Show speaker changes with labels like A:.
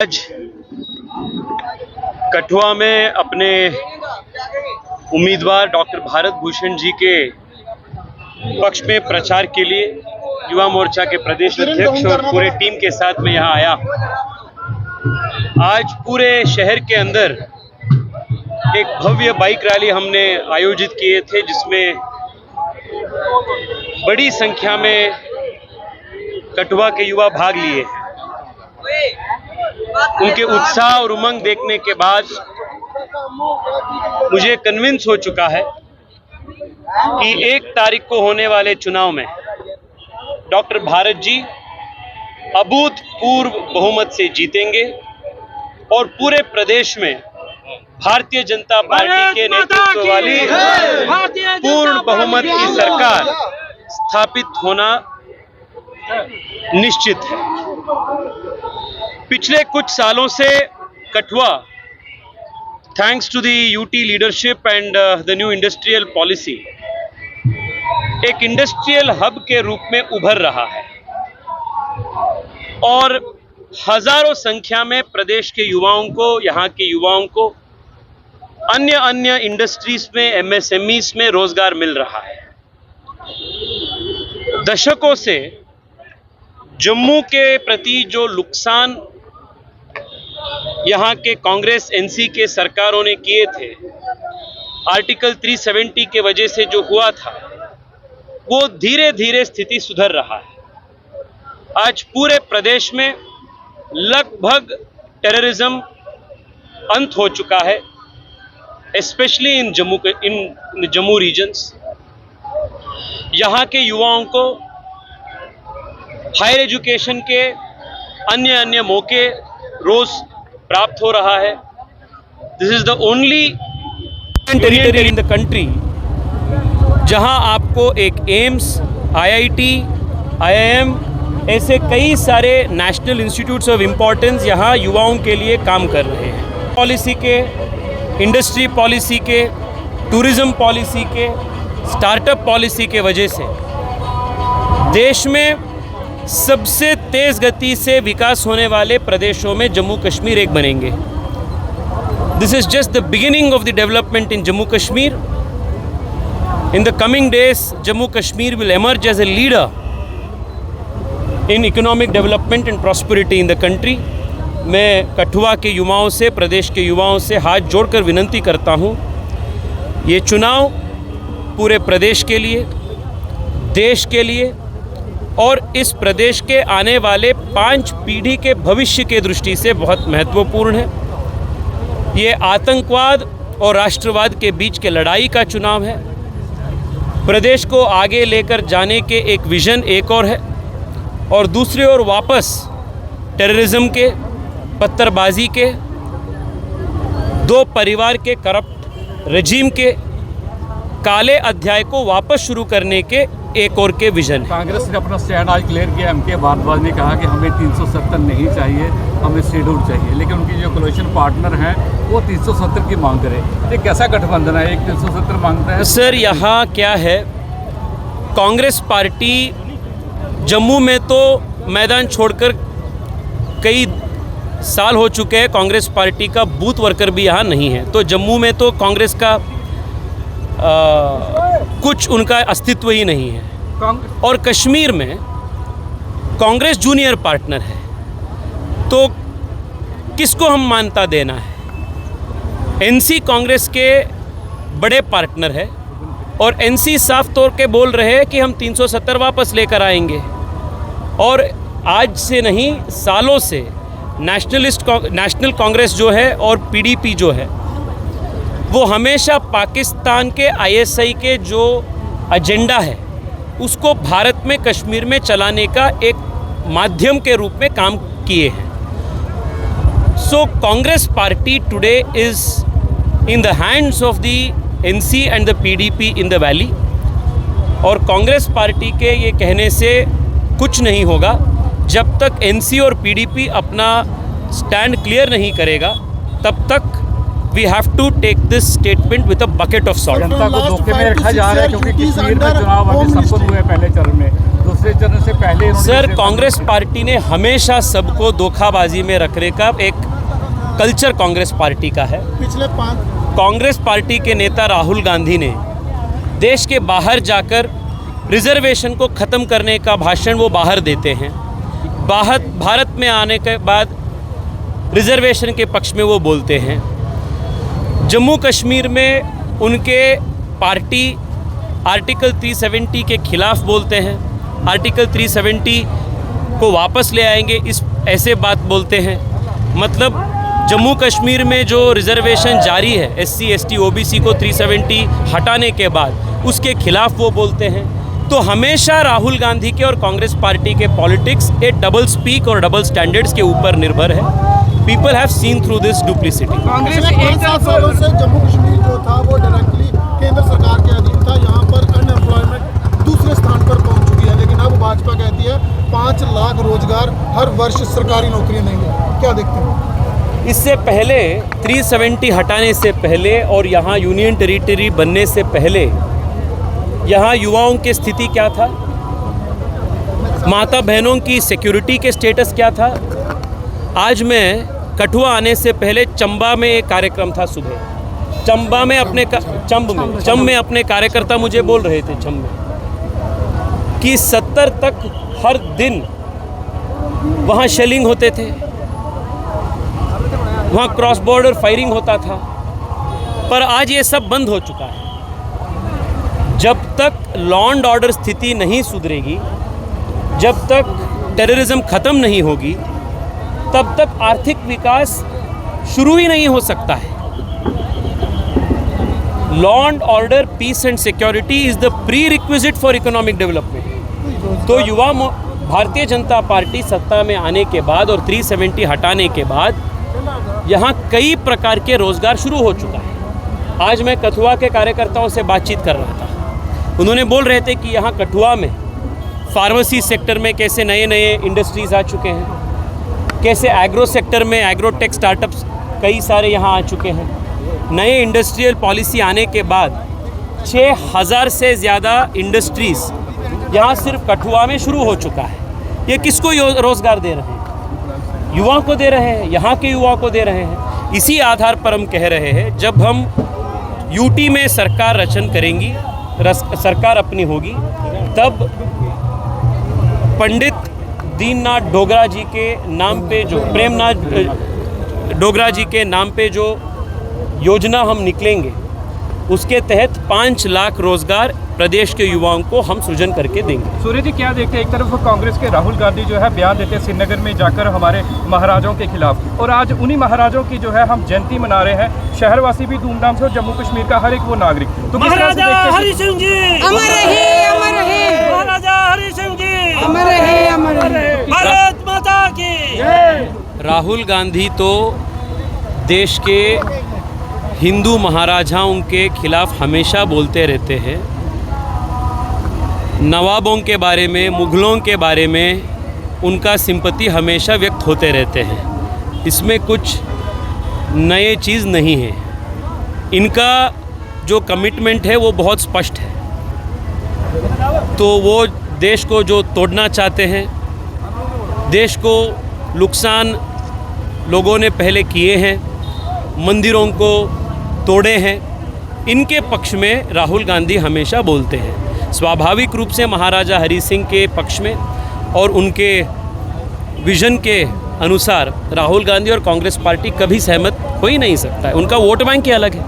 A: आज कठुआ में अपने उम्मीदवार डॉक्टर भारत भूषण जी के पक्ष में प्रचार के लिए युवा मोर्चा के प्रदेश अध्यक्ष और पूरे टीम के साथ में यहाँ आया। आज पूरे शहर के अंदर एक भव्य बाइक रैली हमने आयोजित किए थे, जिसमें बड़ी संख्या में कठुआ के युवा भाग लिए। उनके उत्साह और उमंग देखने के बाद मुझे कन्विंस हो चुका है कि 1 तारीख को होने वाले चुनाव में डॉक्टर भारत जी अभूतपूर्व बहुमत से जीतेंगे और पूरे प्रदेश में भारतीय जनता पार्टी के नेतृत्व वाली पूर्ण बहुमत की सरकार स्थापित होना निश्चित है। पिछले कुछ सालों से Kathua, thanks to the UT leadership and the new industrial policy, एक इंडस्ट्रियल हब के रूप में उभर रहा है और हजारों संख्या में प्रदेश के युवाओं को, यहाँ के युवाओं को अन्य इंडस्ट्रीज में, एमएसएमईज में रोजगार मिल रहा है। दशकों से जम्मू के प्रति जो नुकसान यहाँ के कांग्रेस एनसी के सरकारों ने किए थे, आर्टिकल 370 के वजह से जो हुआ था, वो धीरे धीरे स्थिति सुधर रहा है। आज पूरे प्रदेश में लगभग टेररिज्म अंत हो चुका है, स्पेशली इन जम्मू रीजन्स। यहाँ के युवाओं को हायर एजुकेशन के अन्य मौके रोज प्राप्त हो रहा है। This is the only territory in the country जहां आपको एक एम्स, आईआईटी, आईआईएम ऐसे कई सारे नेशनल इंस्टीट्यूट्स ऑफ इम्पोर्टेंस यहाँ युवाओं के लिए काम कर रहे हैं। पॉलिसी के, इंडस्ट्री पॉलिसी के, टूरिज्म पॉलिसी के, स्टार्टअप पॉलिसी के वजह से देश में सबसे तेज गति से विकास होने वाले प्रदेशों में जम्मू कश्मीर एक बनेंगे। This is just the beginning of the development in Jammu Kashmir. In the coming days Jammu Kashmir will emerge as a leader in economic development and prosperity in the country। मैं कठुआ के युवाओं से, प्रदेश के युवाओं से हाथ जोड़कर विनती करता हूँ, ये चुनाव पूरे प्रदेश के लिए, देश के लिए और इस प्रदेश के आने वाले 5 पीढ़ी के भविष्य के दृष्टि से बहुत महत्वपूर्ण है। ये आतंकवाद और राष्ट्रवाद के बीच के लड़ाई का चुनाव है। प्रदेश को आगे लेकर जाने के एक विज़न एक और है, और दूसरी ओर वापस टेररिज्म के, पत्थरबाजी के, 2 परिवार के करप्ट रजीम के काले अध्याय को वापस शुरू करने के एक और के विजन है।
B: कांग्रेस ने अपना स्टैंड आज क्लियर किया। एमके भारद्वाज ने कहा कि हमें 370 नहीं चाहिए, हमें शेड्यूल चाहिए, लेकिन उनकी जो कोलिशन पार्टनर हैं वो 370 की मांग करें। ये कैसा गठबंधन है? एक 370 मांगता है।
A: सर, यहाँ क्या है, कांग्रेस पार्टी जम्मू में तो मैदान छोड़कर कई साल हो चुके हैं। कांग्रेस पार्टी का बूथ वर्कर भी यहाँ नहीं है, तो जम्मू में तो कांग्रेस का कुछ उनका अस्तित्व ही नहीं है। और कश्मीर में कांग्रेस जूनियर पार्टनर है, तो किसको हम मान्यता देना है? एनसी कांग्रेस के बड़े पार्टनर है और एनसी साफ तौर पे बोल रहे हैं कि हम 370 वापस लेकर आएंगे। और आज से नहीं, सालों से नेशनल कांग्रेस जो है और पीडीपी जो है, वो हमेशा पाकिस्तान के आईएसआई के जो एजेंडा है उसको भारत में, कश्मीर में चलाने का एक माध्यम के रूप में काम किए हैं। So Congress party today is in the hands of the NC and the PDP in the valley. और कांग्रेस पार्टी के ये कहने से कुछ नहीं होगा जब तक एनसी और पीडीपी अपना स्टैंड क्लियर नहीं करेगा, तब तक we have to take this statement with a bucket of salt।
B: जनता को धोखे में रखा जा रहा है, क्योंकि कश्मीर में चुनाव अभी संपन्न हुए पहले चरण में। दूसरी दूसरे चरण से पहले इन्होंने
A: सर,
B: जैसे-
A: कांग्रेस पार्टी ने हमेशा सबको धोखाबाजी में रखने का एक कल्चर कांग्रेस पार्टी का है।
C: पिछले 5
A: कांग्रेस पार्टी के नेता राहुल गांधी ने देश के बाहर जाकर रिजर्वेशन को ख़त्म करने का भाषण वो बाहर देते हैं। भारत में आने के बाद रिजर्वेशन के पक्ष में वो बोलते हैं। जम्मू कश्मीर में उनके पार्टी आर्टिकल 370 के खिलाफ बोलते हैं, आर्टिकल 370 को वापस ले आएंगे, इस ऐसे बात बोलते हैं। मतलब जम्मू कश्मीर में जो रिजर्वेशन जारी है SC ST OBC को 370 हटाने के बाद उसके खिलाफ वो बोलते हैं। तो हमेशा राहुल गांधी के और कांग्रेस पार्टी के पॉलिटिक्स एक डबल स्पीक और डबल स्टैंडर्ड्स के ऊपर निर्भर है। People have seen through this duplicity.
C: पिछले 5-7 सालों से जम्मू कश्मीर जो था वो डायरेक्टली केंद्र सरकार के अधीन था। यहाँ पर अनएम्प्लॉयमेंट दूसरे स्थान पर पहुँच चुकी है, लेकिन अब भाजपा कहती है 5 लाख रोजगार हर वर्ष सरकारी नौकरियाँ देंगे। क्या देखते हैं?
A: इससे पहले 370 हटाने से पहले और यहाँ यूनियन टेरिटरी बनने से पहले यहाँ युवाओं की स्थिति क्या था, माता बहनों की सिक्योरिटी के स्टेटस क्या था। आज मैं कठुआ आने से पहले चंबा में एक कार्यक्रम था सुबह। चंबा में चंब में अपने कार्यकर्ता मुझे बोल रहे थे चंब में कि 70 तक हर दिन वहाँ शेलिंग होते थे, वहाँ क्रॉस बॉर्डर फायरिंग होता था। पर आज ये सब बंद हो चुका है। जब तक लॉ एंड ऑर्डर स्थिति नहीं सुधरेगी, जब तक टेररिज्म ख़त्म नहीं होगी, तब तक आर्थिक विकास शुरू ही नहीं हो सकता है। Law and order, peace and security is the prerequisite for economic development. तो युवा भारतीय जनता पार्टी सत्ता में आने के बाद और 370 हटाने के बाद यहाँ कई प्रकार के रोज़गार शुरू हो चुका है। आज मैं कठुआ के कार्यकर्ताओं से बातचीत कर रहा था। उन्होंने बोल रहे थे कि यहाँ कठुआ में फार्मेसी सेक्टर में कैसे नए नए इंडस्ट्रीज़ आ चुके हैं, कैसे एग्रो सेक्टर में एग्रोटेक स्टार्टअप्स कई सारे यहाँ आ चुके हैं। नए इंडस्ट्रियल पॉलिसी आने के बाद 6000 से ज़्यादा इंडस्ट्रीज़ यहाँ सिर्फ कठुआ में शुरू हो चुका है। ये किसको रोज़गार दे रहे हैं? युवाओं को दे रहे हैं, यहाँ के युवाओं को दे रहे हैं। इसी आधार पर हम कह रहे हैं जब हम यूटी में सरकार रचन करेंगी, सरकार अपनी होगी, तब पंडित दीननाथ डोगरा जी के नाम पे जो प्रेमनाथ डोगरा जी के नाम पे जो योजना हम निकलेंगे, उसके तहत 5 लाख रोजगार प्रदेश के युवाओं को हम सृजन करके देंगे।
D: सूर्य जी, क्या देखते हैं, एक तरफ कांग्रेस के राहुल गांधी जो है बयान देते हैं श्रीनगर में जाकर हमारे महाराजाओं के खिलाफ, और आज उन्हीं महाराजाओं की जो है हम जयंती मना रहे हैं, शहरवासी भी धूमधाम से और जम्मू कश्मीर का हर एक वो नागरिक। तो
E: महाराजा हरि सिंह जी अमर रहे, अमर रहे। महाराजा हरि सिंह जी अमर रहे, अमर रहे। भारत माता की।
A: राहुल गांधी तो देश के हिंदू महाराजाओं के खिलाफ हमेशा बोलते रहते हैं। नवाबों के बारे में, मुग़लों के बारे में उनका सिंपति हमेशा व्यक्त होते रहते हैं। इसमें कुछ नए चीज़ नहीं है। इनका जो कमिटमेंट है वो बहुत स्पष्ट है। तो वो देश को जो तोड़ना चाहते हैं, देश को नुकसान लोगों ने पहले किए हैं, मंदिरों को तोड़े हैं, इनके पक्ष में राहुल गांधी हमेशा बोलते हैं। स्वाभाविक रूप से महाराजा हरि सिंह के पक्ष में और उनके विजन के अनुसार राहुल गांधी और कांग्रेस पार्टी कभी सहमत हो ही नहीं सकता है। उनका वोट बैंक ही अलग है।